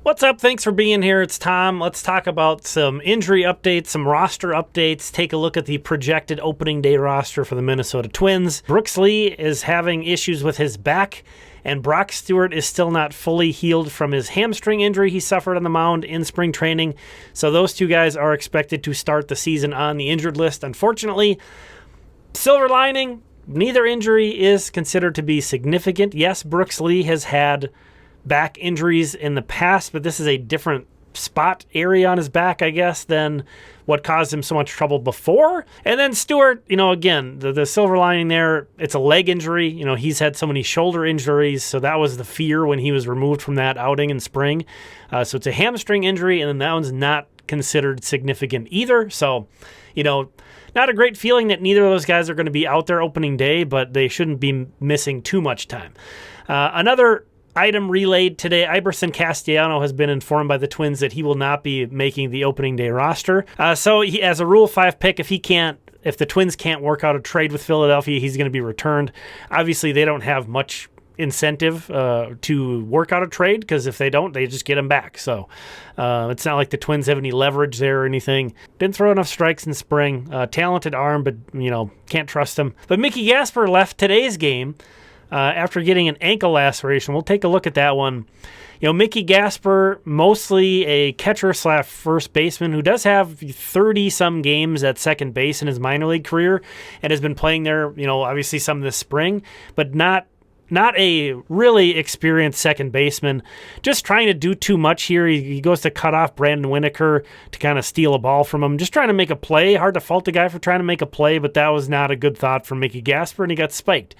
What's up? Thanks for being here. It's Tom. Let's talk about some injury updates, some roster updates, take a look at the projected opening day roster for the Minnesota Twins. Brooks Lee is having issues with his back, and Brock Stewart is still not fully healed from his hamstring injury he suffered on the mound in spring training. So those two guys are expected to start the season on the injured list. Unfortunately, silver lining, neither injury is considered to be significant. Yes, Brooks Lee has had back injuries in the past, but this is a different spot area on his back, I guess, than what caused him so much trouble before. And then Stewart, again, the silver lining there, it's a leg injury. He's had so many shoulder injuries, so that was the fear when he was removed from that outing in spring. So it's a hamstring injury, and then that one's not considered significant either. So, not a great feeling that neither of those guys are going to be out there opening day, but they shouldn't be missing too much time. Another item relayed today, Eiberson Castellano has been informed by the Twins that he will not be making the opening day roster. So he, as a Rule 5 pick, if the Twins can't work out a trade with Philadelphia, he's going to be returned. Obviously, they don't have much incentive to work out a trade, because if they don't, they just get him back. So it's not like the Twins have any leverage there or anything. Didn't throw enough strikes in spring. Talented arm, but can't trust him. But Mickey Gasper left today's game after getting an ankle laceration. We'll take a look at that one. Mickey Gasper, mostly a catcher/first baseman who does have 30-some games at second base in his minor league career and has been playing there, obviously some this spring, but not a really experienced second baseman. Just trying to do too much here. He goes to cut off Brandon Winokur to kind of steal a ball from him. Just trying to make a play. Hard to fault the guy for trying to make a play, but that was not a good thought from Mickey Gasper, and he got spiked.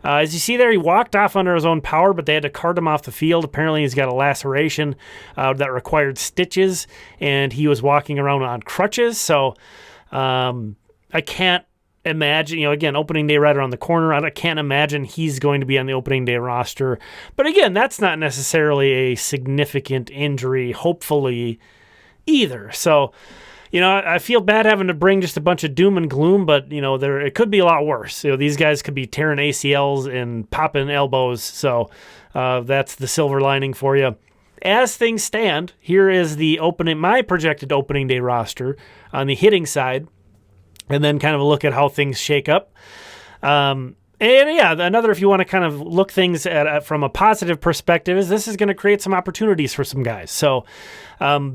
As you see there, he walked off under his own power, but they had to cart him off the field. Apparently, he's got a laceration that required stitches, and he was walking around on crutches. So I can't imagine, again, opening day right around the corner. I can't imagine he's going to be on the opening day roster. But again, that's not necessarily a significant injury, hopefully, either. So, I feel bad having to bring just a bunch of doom and gloom, but, it could be a lot worse. These guys could be tearing ACLs and popping elbows. So that's the silver lining for you. As things stand, here is my projected opening day roster on the hitting side, and then kind of a look at how things shake up. Another, if you want to kind of look things at from a positive perspective, is this is going to create some opportunities for some guys. So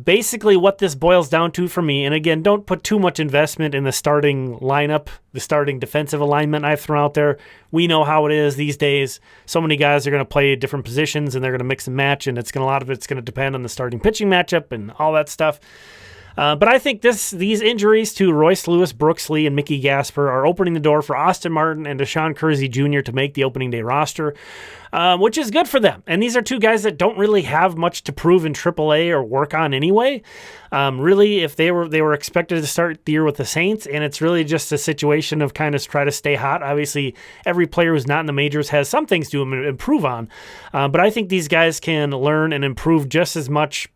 basically what this boils down to for me, and again, don't put too much investment in the starting lineup, the starting defensive alignment I've thrown out there. We know how it is these days. So many guys are going to play different positions, and they're going to mix and match, and a lot of it's going to depend on the starting pitching matchup and all that stuff. But I think these injuries to Royce Lewis, Brooks Lee, and Mickey Gasper are opening the door for Austin Martin and Deshaun Kersey Jr. to make the opening day roster, which is good for them. And these are two guys that don't really have much to prove in AAA or work on anyway. Really, if they were expected to start the year with the Saints, and it's really just a situation of kind of try to stay hot. Obviously, every player who's not in the majors has some things to improve on. But I think these guys can learn and improve just as much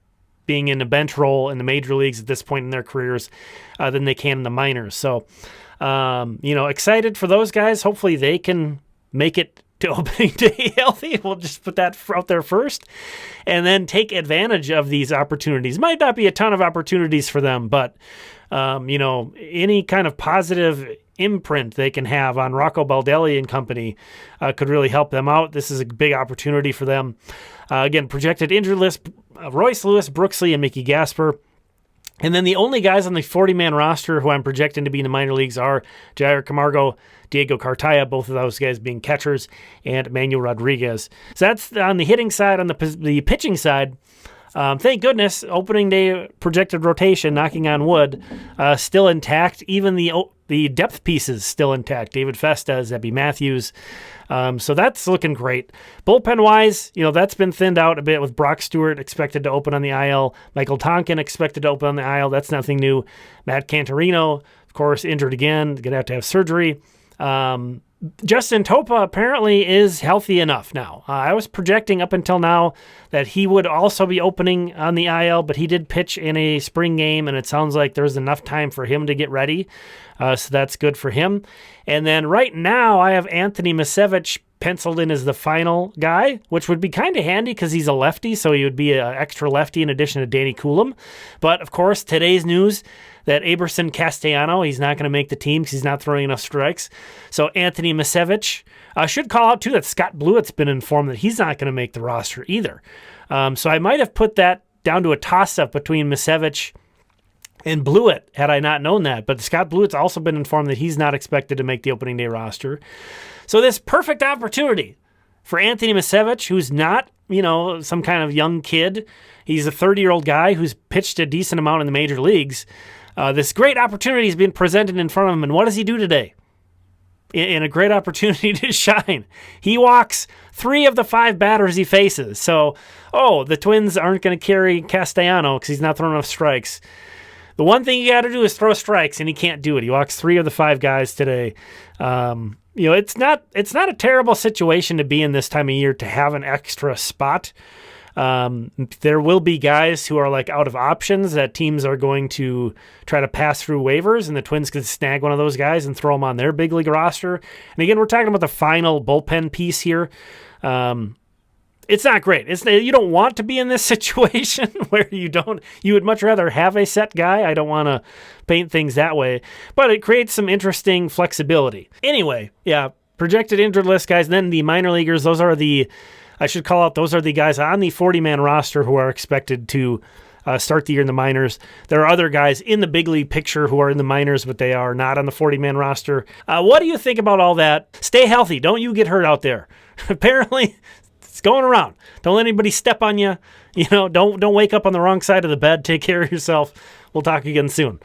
being in a bench role in the major leagues at this point in their careers than they can in the minors. So, excited for those guys. Hopefully they can make it to opening day healthy. We'll just put that out there first and then take advantage of these opportunities. Might not be a ton of opportunities for them, but, any kind of positive imprint they can have on Rocco Baldelli and company could really help them out. This is a big opportunity for them. Again, projected injury list, Royce Lewis, Brooks Lee, and Mickey Gasper. And then the only guys on the 40-man roster who I'm projecting to be in the minor leagues are Jair Camargo, Diego Cartaya, both of those guys being catchers, and Manuel Rodriguez. So that's on the hitting side. On the pitching side, thank goodness, opening day projected rotation, knocking on wood, still intact. Even the depth pieces still intact. David Festa, Zebby Matthews. So that's looking great. Bullpen-wise, that's been thinned out a bit with Brock Stewart expected to open on the IL. Michael Tonkin expected to open on the IL. That's nothing new. Matt Cantorino, of course, injured again. Going to have surgery. Justin Topa apparently is healthy enough now. I was projecting up until now that he would also be opening on the IL, but he did pitch in a spring game, and it sounds like there's enough time for him to get ready. So that's good for him. And then right now I have Anthony Misevich penciled in as the final guy, which would be kind of handy because he's a lefty, so he would be an extra lefty in addition to Danny Coulomb. But, of course, today's news that Eiberson Castellano, he's not going to make the team because he's not throwing enough strikes. So Anthony Misevich. I should call out, too, that Scott Blewett's been informed that he's not going to make the roster either. So I might have put that down to a toss-up between Misevich and Blewett had I not known that. But Scott Blewett's also been informed that he's not expected to make the opening day roster. So this perfect opportunity for Anthony Misevich, who's not, some kind of young kid. He's a 30-year-old guy who's pitched a decent amount in the major leagues. This great opportunity has been presented in front of him. And what does he do today? In a great opportunity to shine, he walks 3 of the 5 batters he faces. So, the Twins aren't going to carry Castellano because he's not throwing enough strikes. The one thing you got to do is throw strikes, and he can't do it. He walks 3 of the 5 guys today. It's not a terrible situation to be in this time of year to have an extra spot. There will be guys who are like out of options that teams are going to try to pass through waivers, and the Twins could snag one of those guys and throw them on their big league roster. And again, we're talking about the final bullpen piece here. It's not great. You don't want to be in this situation where you would much rather have a set guy. I don't want to paint things that way, but it creates some interesting flexibility. Anyway, projected injured list guys. Then the minor leaguers, those are the guys on the 40-man roster who are expected to start the year in the minors. There are other guys in the big league picture who are in the minors, but they are not on the 40-man roster. What do you think about all that? Stay healthy. Don't you get hurt out there. Apparently, it's going around. Don't let anybody step on you. Don't wake up on the wrong side of the bed. Take care of yourself. We'll talk again soon.